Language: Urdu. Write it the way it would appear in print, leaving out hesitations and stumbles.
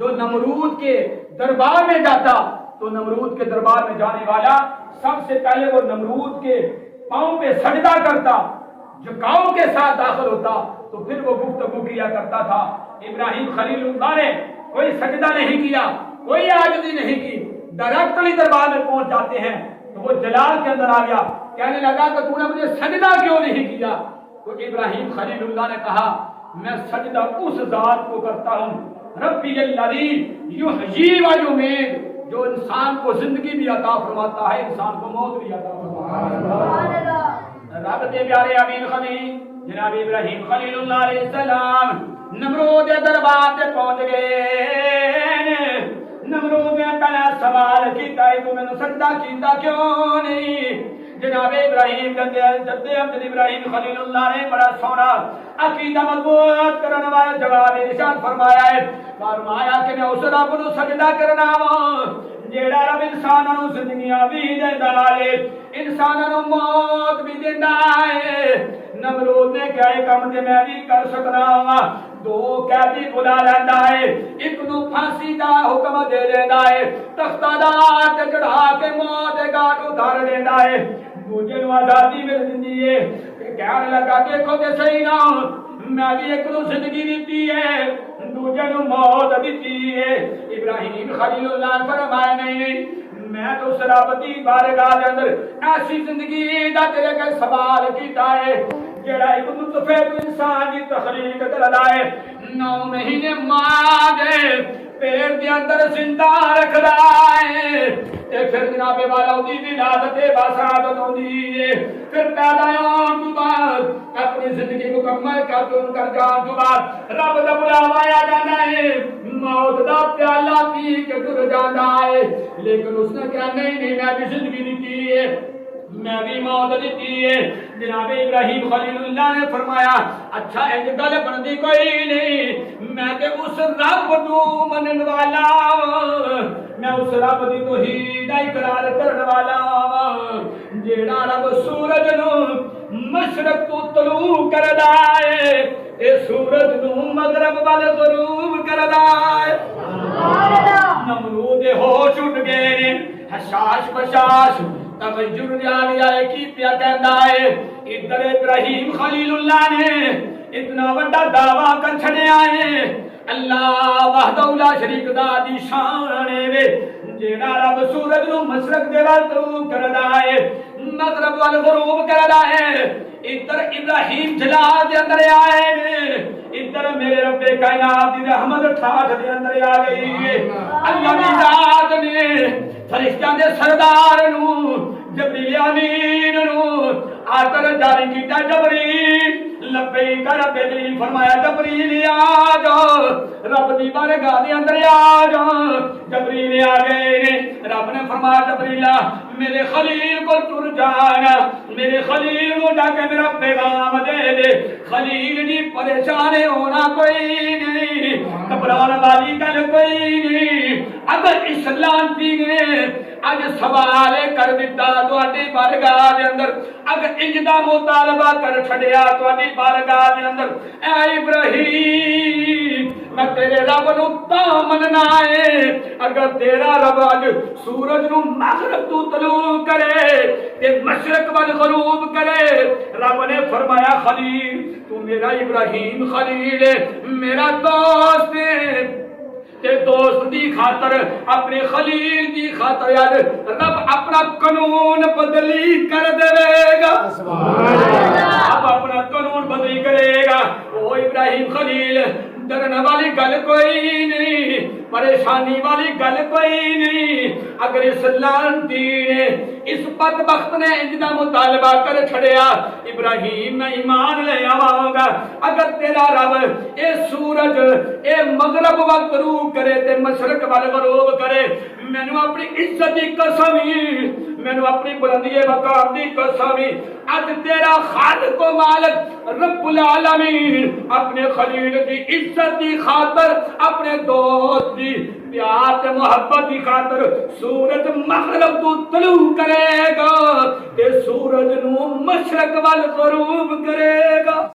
جو نمرود کے دربار میں جاتا تو نمرود کے دربار میں جانے والا سب سے پہلے وہ نمرود کے پاؤں پہ سجدہ کرتا، جھکاؤ کے ساتھ داخل ہوتا تو پھر وہ گفتگو کیا کرتا تھا۔ ابراہیم خلیل اللہ نے کوئی سجدہ نہیں کیا، کوئی عاجزی نہیں کی، ڈائریکٹلی دربار میں پہنچ جاتے ہیں۔ تو وہ جلال کے اندر آ گیا، کہنے لگا کہ تو نے مجھے سجدہ کیوں نہیں کیا؟ تو ابراہیم خلیل اللہ نے کہا میں سجدہ اس ذات کو کرتا ہوں ربی الذی یحیی و یمیت، جو انسان کو زندگی بھی عطا فرماتا ہے، انسان کو موت بھی عطا فرماتا ہے۔ رب کے پیارے امین خلیل جناب ابراہیم خلیل اللہ علیہ السلام نمرود دربار سے پہنچ گئے۔ نمرود نے پہلا سوال کیتا ہے تو میں نے سجدہ کیتا کیوں نہیں؟ جناب ابراہیم جد ابراہیم خلیل اللہ نے بڑا سونا عقیدہ مضبوط کرنے والا جواب ارشاد فرمایا ہے، فرمایا کہ میں اس رب کو سجدہ کرنا وا جیڑا رب انساناں نوں زندگیاں بھی دیندا ہے، انساناں نوں موت بھی دیندا ہے۔ نمرود نے کہا ہے کم تے میں بھی کر سکنا وا، دو قیدی بلا لیندا ہے، ایک نو پھانسی دا حکم دے دیندا ہے، تختہ دار تے چڑھا کے موت دے گھاٹ اتار دیندا ہے، دوجے نو آزادی مل جاندی ہے۔ کہنے لگا دیکھو تے صحیح نا، میں بھی ایک نو زندگی دیتی ہے، دوجے نو موت دیتی ہے۔ ابراہیم خلیل اللہ نے فرمایا نہیں، میں تو اس رب دی بارگاہ دے اندر ایسی زندگی دا تیرے کے سوال کیتا ہے جڑا ایک نطفے تو انسان کی تخلیق کردا ہے، 9 مہینے ماں دے پیٹ دے اندر زندہ رکھدا ہے، تے پھر جناب والا دی ولادت باسعادت ہوندی ہے، پھر پیدا ہون تو بعد اپنی زندگی مکمل کر جان تو بعد رب دا بلاوا آ جاندا ہے، موت دا پیالہ پی کے ٹر جاندا ہے، لیکن اس نے کہا نہیں میں بھی زندگی دیتی ہے، میں بھی موت دیتی ہے۔ جناب ابراہیم خلیل اللہ نے فرمایا اچھا ایک گل بندی کوئی نہیں، میں تے اس رب نو منن والا، میں اس رب دی توحید دا اقرار کرن والا، جیڑا رب سورج نو مشرق تو طلوع کردا ہے، اے سورج نو مغرب وال غروب کردا ہے۔ نمرود ہوش اٹھ گئے نے، حشاش بشاش تغیر جاری آئے کی پیا کہندا ہے، ادھر ابراہیم خلیل اللہ نے اتنا بڑا دعویٰ کر چھڑے آئے، اللہ وحدہ لا شریک دا دی شان ہے، جیڑا رب سورج نو مشرق دے وال طلوع کردا ہے، مغرب وال غروب کردا ہے، ادھر ابراہیم جلال دے اندر آئے نے، ادھر میرے رب کائنات دی رحمت ٹھاٹھ دے اندر آ گئی ہے۔ اللہ دی ذات نے فرشتیاں دے سردار نو جبریل امین نو آکر جاری کیتا، جبریل لبیک رب جلیل، فرمایا جبریل آ جاؤ، رب دی بارگاہ دے اندر آ جاؤ۔ جبریل آ گئے، رب نے فرمایا جبریل میرے خلیل کو تر جانا، میرے خلیل کو جا کے میرا پیغام دے دے، خلیل جی پریشان ہونا کوئی نہیں، گھبرانے والی گل کوئی نہیں، اگر اس لعنتی نے اج سوال کر دیتا تواڈی بارگاہ دے اندر، اگر انج دا مطالبہ کر چھڈیا تواڈی بارگاہ دے اندر، اے ابراہیم میں تیرے رب نو تاں مننا ہے اگر تیرا رب اج سورج نو مغرب تو طلوع کرے تے مشرق وال غروب کرے۔ رب نے فرمایا خلیل تو میرا ابراہیم خلیل ہے، میرا دوست ہے، تے دوست دی خاطر اپنے خلیل دی خاطر یاد رب اپنا قانون بدلی کر دے گا، اب اپنا قانون بدلی کرے گا۔ او ابراہیم خلیل ڈرنے والی گل کوئی نہیں، پریشانی والی گل کوئی نہیں، اگر اس لعنتی نے اس بدبخت نے انجنا مطالبہ کر چھڑیا ابراہیم میں ایمان لے آواں گا، اگر تیرا رب اے سورج اے مغرب وال طلوع کرے تے مشرق وال غروب کرے، مینوں اپنی عزت دی قسم، مینوں اپنی بلندی وقار دی قسم، اج تیرا خالق و مالک رب العالمین اپنے خلیل کی عزت دی خاطر، اپنے دوست دی پیار تے محبت دی خاطر سورج مغرب تو طلوع کرے گا تے سورج نو مشرق وال غروب کرے گا۔